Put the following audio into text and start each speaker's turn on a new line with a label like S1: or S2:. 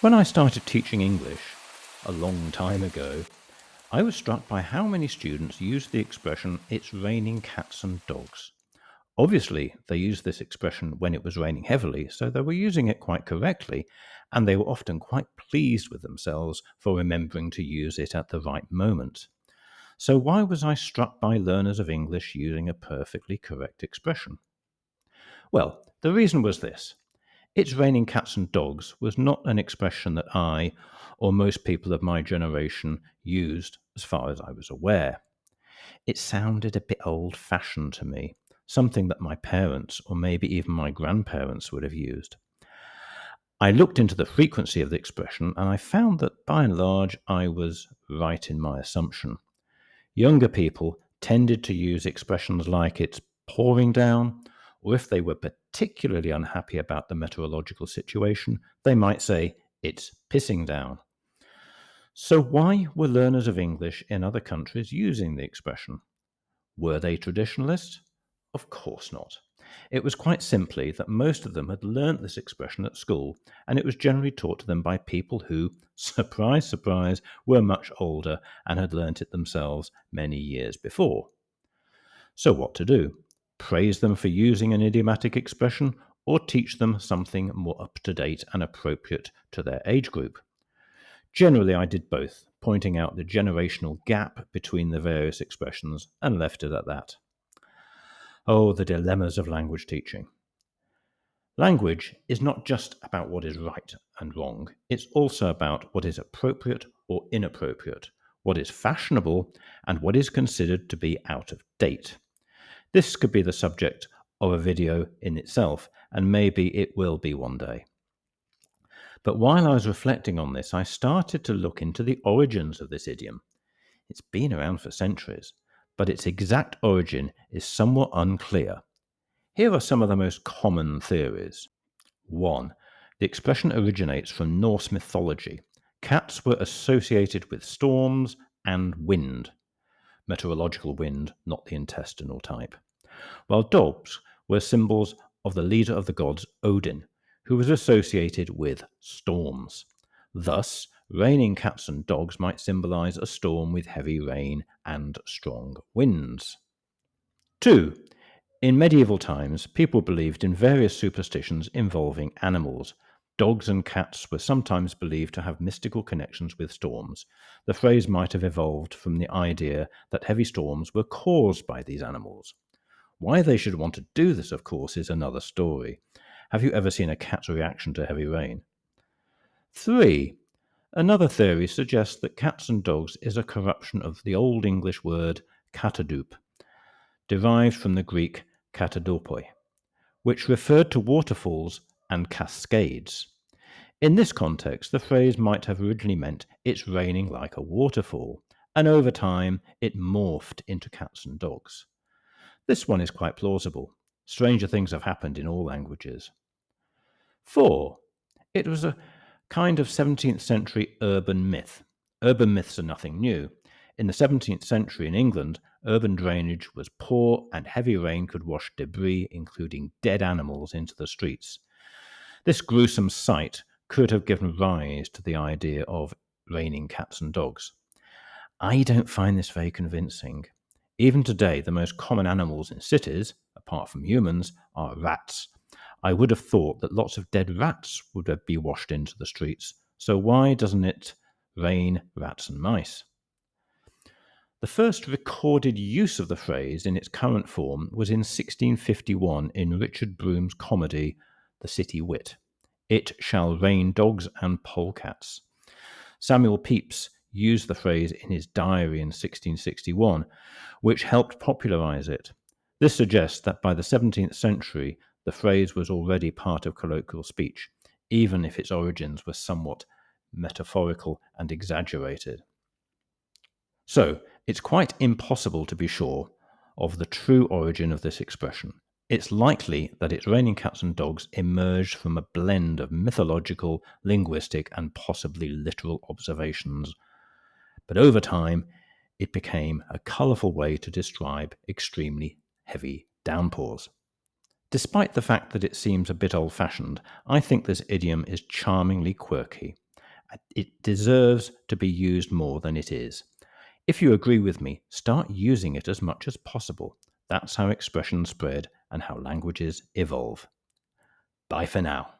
S1: When I started teaching English a long time ago, I was struck by how many students use the expression, "it's raining cats and dogs." Obviously, they used this expression when it was raining heavily, so they were using it quite correctly, and they were often quite pleased with themselves for remembering to use it at the right moment. So, why was I struck by learners of English using a perfectly correct expression? Well, the reason was this. "It's raining cats and dogs" was not an expression that I, or most people of my generation, used as far as I was aware. It sounded a bit old fashioned to me, something that my parents, or maybe even my grandparents, would have used. I looked into the frequency of the expression and I found that by and large I was right in my assumption. Younger people tended to use expressions like "it's pouring down," or if they were particularly unhappy about the meteorological situation, they might say "it's pissing down." So, why were learners of English in other countries using the expression? Were they traditionalists? Of course not. It was quite simply that most of them had learnt this expression at school, and it was generally taught to them by people who, surprise, surprise, were much older and had learnt it themselves many years before. So, what to do? Praise them for using an idiomatic expression, or teach them something more up to date and appropriate to their age group? Generally, I did both, pointing out the generational gap between the various expressions and left it at that. Oh, the dilemmas of language teaching. Language is not just about what is right and wrong, it's also about what is appropriate or inappropriate, what is fashionable, and what is considered to be out of date. This could be the subject of a video in itself, and maybe it will be one day. But while I was reflecting on this, I started to look into the origins of this idiom. It's been around for centuries, but its exact origin is somewhat unclear. Here are some of the most common theories. 1. The expression originates from Norse mythology. Cats were associated with storms and wind, meteorological wind, not the intestinal type, while dogs were symbols of the leader of the gods, Odin, who was associated with storms. Thus, raining cats and dogs might symbolize a storm with heavy rain and strong winds. 2. In medieval times, people believed in various superstitions involving animals. Dogs and cats were sometimes believed to have mystical connections with storms. The phrase might have evolved from the idea that heavy storms were caused by these animals. Why they should want to do this, of course, is another story. Have you ever seen a cat's reaction to heavy rain? 3. Another theory suggests that cats and dogs is a corruption of the Old English word katadup, derived from the Greek katadopoi, which referred to waterfalls and cascades. In this context, the phrase might have originally meant "it's raining like a waterfall," and over time it morphed into cats and dogs. This one is quite plausible. Stranger things have happened in all languages. 4. It was a kind of 17th century urban myth. Urban myths are nothing new. In the 17th century in England, urban drainage was poor and heavy rain could wash debris, including dead animals, into the streets. This gruesome sight could have given rise to the idea of raining cats and dogs. I don't find this very convincing. Even today, the most common animals in cities, apart from humans, are rats. I would have thought that lots of dead rats would be washed into the streets, so why doesn't it rain rats and mice? The first recorded use of the phrase in its current form was in 1651 in Richard Broom's comedy The City Wit. "It shall rain dogs and polecats." Samuel Pepys used the phrase in his diary in 1661, which helped popularize it. This suggests that by the 17th century, the phrase was already part of colloquial speech, even if its origins were somewhat metaphorical and exaggerated. So, it's quite impossible to be sure of the true origin of this expression. It's likely that "it's raining cats and dogs" emerged from a blend of mythological, linguistic, and possibly literal observations. But over time, it became a colourful way to describe extremely heavy downpours. Despite the fact that it seems a bit old-fashioned, I think this idiom is charmingly quirky. It deserves to be used more than it is. If you agree with me, start using it as much as possible. That's how expressions spread and how languages evolve. Bye for now.